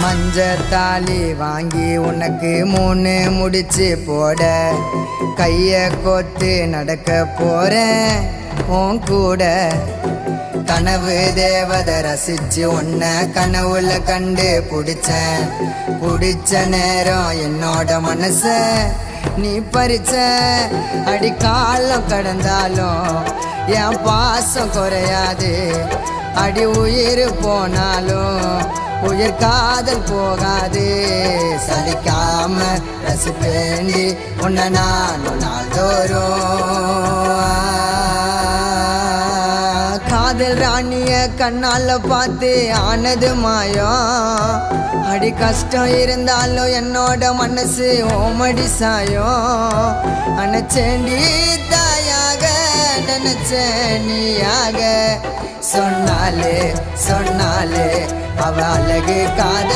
மஞ்சத்தாலி வாங்கி உனக்கு 3 முடிச்சு போட கைய கோத்து நடக்க போறேன் உன் கூட. கனவு தேவதை ரசிச்சு உன்னை கனவுல கண்டு பிடிச்ச நேரம் என்னோட மனச நீ பறிச்ச. அடிக்காலம் கடந்தாலும் என் பாசம் குறையாது, அடி உயிர் போனாலும் உயிர் காதல் போகாது. சலிக்காம ரசிப்பேண்டி உன்னை நானும் நாள்தோறும். காதல் ராணிய கண்ணால பார்த்து ஆனது மாயம். அடி கஷ்டம் இருந்தாலும் என்னோட மனசு ஓமடி சாயம். அணைச்சேண்டி தாயாக நினைச்சேன் நீயாக. சொன்னாலே அவ அழகு காதல்